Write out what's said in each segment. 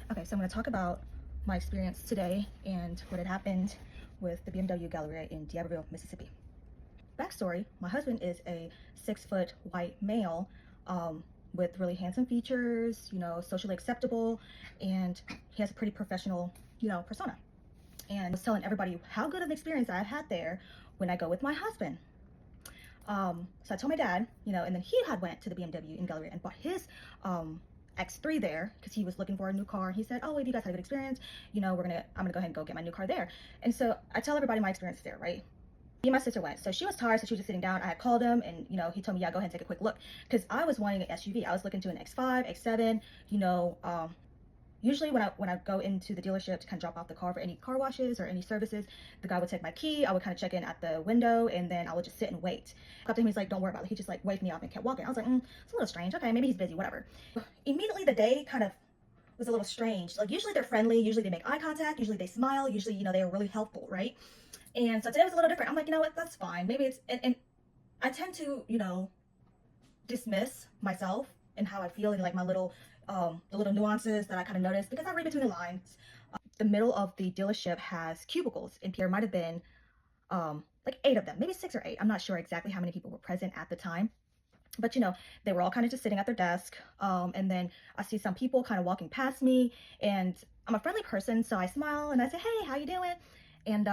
Okay, so I'm going to talk about my experience today and what had happened with the BMW Galleria in D'Iberville, Mississippi. Backstory, my husband is a 6-foot white male with really handsome features, socially acceptable, and he has a pretty professional, persona. And I was telling everybody how good of an experience I had there when I go with my husband. So I told my dad, and then he had went to the BMW in Galleria and bought his X3 there because he was looking for a new car. He said, "Oh, if you guys had a good experience, I'm gonna go ahead and go get my new car there." And so I tell everybody my experience there, right? Me and my sister went. So she was tired, so she was just sitting down. I had called him, and he told me, "Yeah, go ahead and take a quick look," because I was wanting an SUV. I was looking to an X5, X7. Usually when I go into the dealership to kind of drop off the car for any car washes or any services, the guy would take my key. I would kind of check in at the window, and then I would just sit and wait. Up to him, he's like, "Don't worry about it." He just like waved me off and kept walking. I was like, it's a little strange. Okay, maybe he's busy, whatever. Immediately the day kind of was a little strange. Like usually they're friendly, usually they make eye contact, usually they smile, usually they are really helpful, right? And so today was a little different. I'm like, you know what, that's fine. Maybe it's and I tend to dismiss myself and how I feel and like my little the little nuances that I kind of noticed because I read between the lines. The middle of the dealership has cubicles, and there might have been like 8 of them, maybe 6 or 8. I'm not sure exactly how many people were present at the time, but they were all kind of just sitting at their desk. And then I see some people kind of walking past me, and I'm a friendly person, so I smile and I say, "Hey, how you doing?" And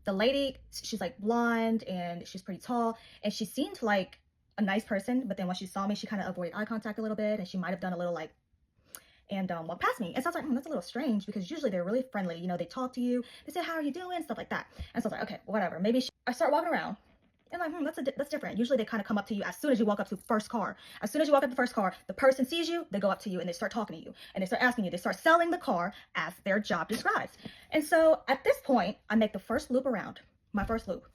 the lady, she's like blonde and she's pretty tall, and she seemed like a nice person, but then when she saw me, she kind of avoided eye contact a little bit, and she might have done a little like and walked past me. And so I was like, that's a little strange because usually they're really friendly. They talk to you, they say, "How are you doing?" Stuff like that. And so I was like, okay, whatever. Maybe I start walking around and like, that's different. Usually they kind of come up to you as soon as you walk up to the first car. As soon as you walk up to the first car, the person sees you, they go up to you and they start talking to you and they start asking you, they start selling the car as their job describes. And so at this point, I make the first loop around, my first loop.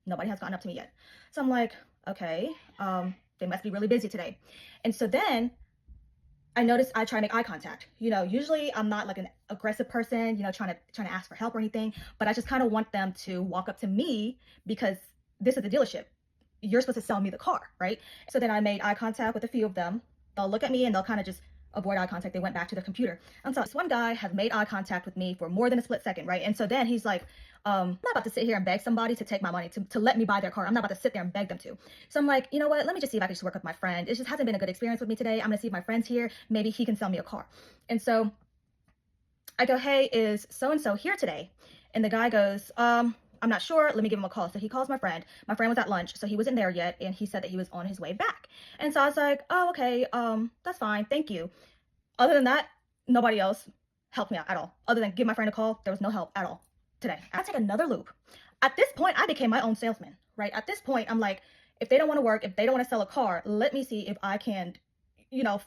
Nobody has gotten up to me yet. So I'm like, okay, they must be really busy today. And so then I noticed I try to make eye contact. Usually I'm not like an aggressive person, trying to ask for help or anything, but I just kind of want them to walk up to me because this is the dealership. You're supposed to sell me the car, right? So then I made eye contact with a few of them. They'll look at me and they'll kind of just avoid eye contact. They went back to their computer. And so this one guy had made eye contact with me for more than a split second, right? And so then he's like, I'm not about to sit here and beg somebody to take my money, to let me buy their car. I'm not about to sit there and beg them to. So I'm like, you know what? Let me just see if I can just work with my friend. It just hasn't been a good experience with me today. I'm going to see if my friend's here. Maybe he can sell me a car. And so I go, "Hey, is so-and-so here today?" And the guy goes, "I'm not sure. Let me give him a call." So he calls my friend. My friend was at lunch, so he wasn't there yet. And he said that he was on his way back. And so I was like, "Oh, okay. That's fine. Thank you." Other than that, nobody else helped me out at all. Other than give my friend a call, there was no help at all today. I take another loop. At this point, I became my own salesman, right? At this point, I'm like, if they don't want to work, if they don't want to sell a car, let me see if I can,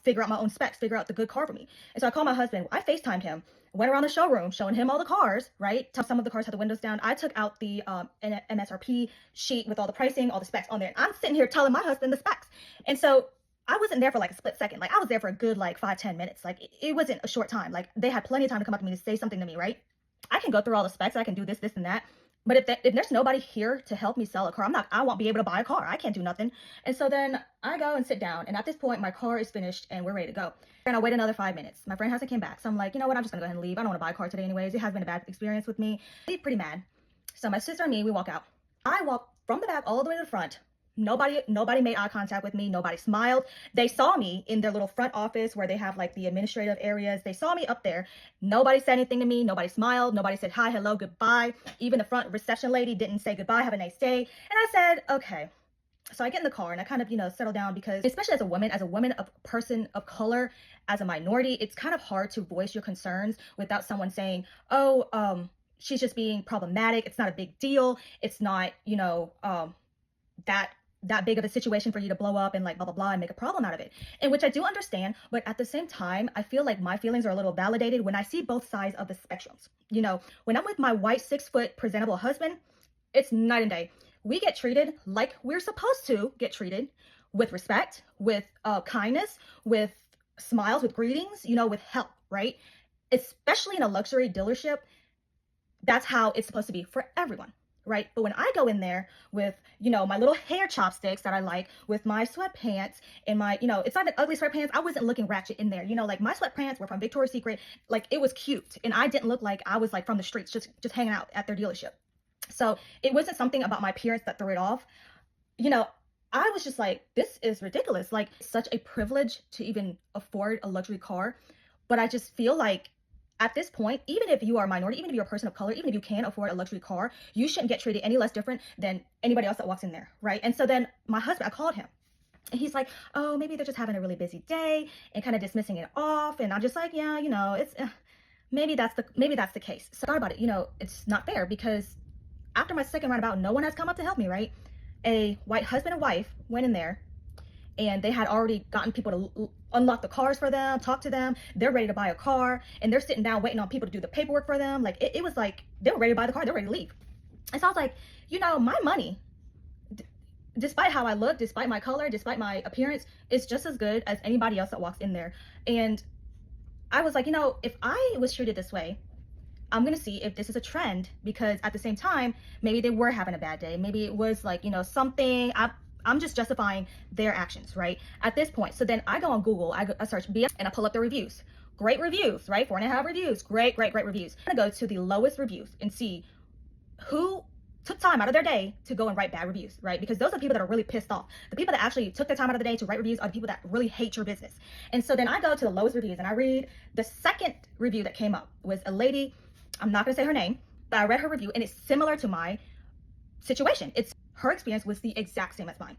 figure out my own specs, figure out the good car for me. And so I called my husband. I FaceTimed him, went around the showroom, showing him all the cars, right? Some of the cars had the windows down. I took out the MSRP sheet with all the pricing, all the specs on there. I'm sitting here telling my husband the specs. And so I wasn't there for like a split second. Like I was there for a good like 5-10 minutes. Like it wasn't a short time. Like they had plenty of time to come up to me to say something to me, right? I can go through all the specs. I can do this, this, and that. But if there's nobody here to help me sell a car, I won't be able to buy a car. I can't do nothing. And so then I go and sit down. And at this point, my car is finished and we're ready to go. And I wait another 5 minutes. My friend hasn't came back. So I'm like, you know what? I'm just gonna go ahead and leave. I don't want to buy a car today anyways. It has been a bad experience with me. I'm pretty mad. So my sister and me, we walk out. I walk from the back all the way to the front. Nobody made eye contact with me. Nobody smiled. They saw me in their little front office where they have like the administrative areas. They saw me up there. Nobody said anything to me. Nobody smiled. Nobody said hi, hello, goodbye. Even the front reception lady didn't say goodbye, have a nice day. And I said, okay. So I get in the car and I kind of, settle down because especially as a woman, a person of color, as a minority, it's kind of hard to voice your concerns without someone saying, oh, she's just being problematic. It's not a big deal. It's not, that big of a situation for you to blow up and like blah, blah, blah, and make a problem out of it. And which I do understand, but at the same time, I feel like my feelings are a little validated when I see both sides of the spectrums. When I'm with my white 6-foot presentable husband, it's night and day. We get treated like we're supposed to get treated, with respect, with kindness, with smiles, with greetings, with help, right? Especially in a luxury dealership, that's how it's supposed to be for everyone. right? But when I go in there with, my little hair chopsticks that I like, with my sweatpants and my, it's not even ugly sweatpants. I wasn't looking ratchet in there. Like my sweatpants were from Victoria's Secret. Like it was cute. And I didn't look like I was like from the streets, just hanging out at their dealership. So it wasn't something about my appearance that threw it off. I was just like, this is ridiculous. Like, such a privilege to even afford a luxury car. But I just feel like at this point, even if you are a minority, even if you're a person of color, even if you can afford a luxury car, you shouldn't get treated any less different than anybody else that walks in there, right? And so then my husband, I called him. And he's like, oh, maybe they're just having a really busy day, and kind of dismissing it off. And I'm just like, yeah, it's maybe that's the case. So I thought about it. It's not fair, because after my second roundabout, no one has come up to help me, right? A white husband and wife went in there, and they had already gotten people to unlock the cars for them, talk to them. They're ready to buy a car, and they're sitting down waiting on people to do the paperwork for them. Like it was like they were ready to buy the car, they were ready to leave. And so I was like, my money, despite how I look, despite my color, despite my appearance, is just as good as anybody else that walks in there. And I was like, if I was treated this way, I'm going to see if this is a trend, because at the same time, maybe they were having a bad day. Maybe it was like, something. I'm just justifying their actions, right? At this point. So then I go on Google, I search BS, and I pull up the reviews. Great reviews, right? 4.5 reviews. Great reviews. I'm going to go to the lowest reviews and see who took time out of their day to go and write bad reviews, right? Because those are people that are really pissed off. The people that actually took their time out of the day to write reviews are the people that really hate your business. And so then I go to the lowest reviews, and I read the second review that came up was a lady. I'm not going to say her name, but I read her review, and it's similar to my situation. Her experience was the exact same as mine.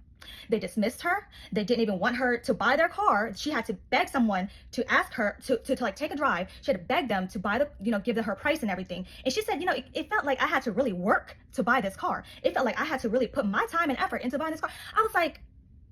They dismissed her. They didn't even want her to buy their car. She had to beg someone to ask her to like take a drive. She had to beg them to buy give them her price and everything. And she said, it felt like I had to really work to buy this car. It felt like I had to really put my time and effort into buying this car. I was like,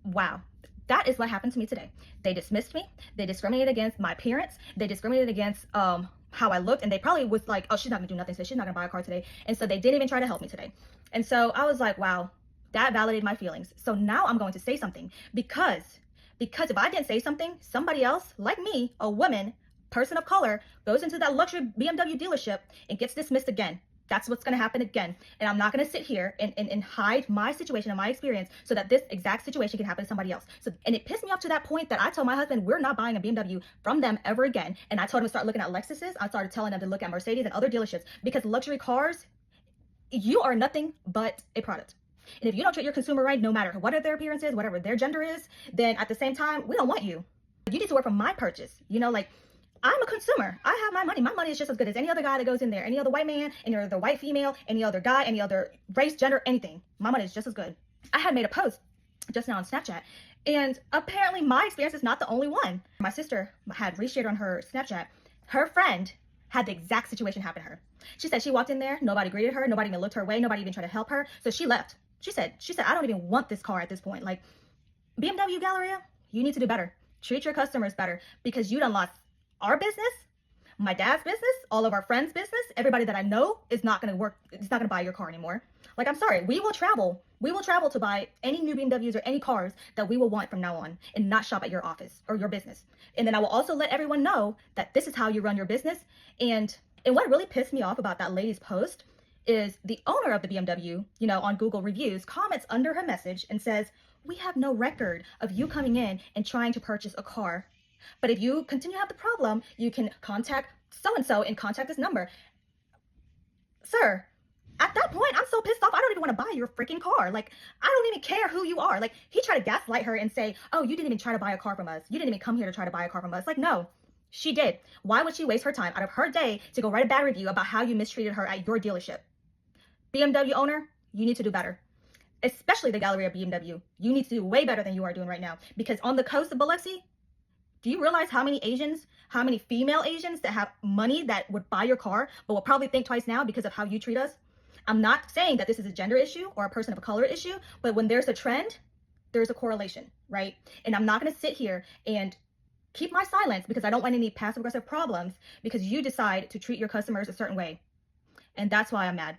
wow. That is what happened to me today. They dismissed me. They discriminated against my appearance. They discriminated against how I looked, and they probably was like, oh, she's not gonna do nothing today. She's not gonna buy a car today. And so they didn't even try to help me today. And so I was like, wow, that validated my feelings. So now I'm going to say something, because if I didn't say something, somebody else like me, a woman, person of color, goes into that luxury BMW dealership and gets dismissed again. That's what's going to happen again. And I'm not going to sit here and hide my situation and my experience so that this exact situation can happen to somebody else. And it pissed me off to that point that I told my husband, we're not buying a BMW from them ever again. And I told him to start looking at Lexuses. I started telling them to look at Mercedes and other dealerships, because luxury cars, you are nothing but a product. And if you don't treat your consumer right, no matter what their appearance is, whatever their gender is, then at the same time, we don't want you. You need to work for my purchase. Like, I'm a consumer. I have my money. My money is just as good as any other guy that goes in there, any other white man, any other white female, any other guy, any other race, gender, anything. My money is just as good. I had made a post just now on Snapchat, and apparently my experience is not the only one. My sister had reshared on her Snapchat. Her friend had the exact situation happen to her. She said she walked in there, nobody greeted her, nobody even looked her way, nobody even tried to help her. So she left. She said, I don't even want this car at this point. Like, BMW Galleria, you need to do better. Treat your customers better, because you done lost our business, my dad's business, all of our friends' business. Everybody that I know is not going to work. It's not going to buy your car anymore. Like, I'm sorry. We will travel. We will travel to buy any new BMWs or any cars that we will want from now on, and not shop at your office or your business. And then I will also let everyone know that this is how you run your business. And what really pissed me off about that lady's post is the owner of the BMW, on Google reviews, comments under her message and says, we have no record of you coming in and trying to purchase a car. But if you continue to have the problem, you can contact so-and-so and contact this number. Sir, at that point, I'm so pissed off, I don't even want to buy your freaking car. Like, I don't even care who you are. Like, he tried to gaslight her and say, oh, you didn't even try to buy a car from us. You didn't even come here to try to buy a car from us. Like, no, she did. Why would she waste her time out of her day to go write a bad review about how you mistreated her at your dealership? BMW owner, you need to do better. Especially the Galleria BMW. You need to do way better than you are doing right now. Because on the coast of Biloxi, do you realize how many Asians, how many female Asians that have money that would buy your car, but will probably think twice now because of how you treat us? I'm not saying that this is a gender issue or a person of color issue, but when there's a trend, there's a correlation, right? And I'm not going to sit here and keep my silence because I don't want any passive aggressive problems because you decide to treat your customers a certain way. And that's why I'm mad.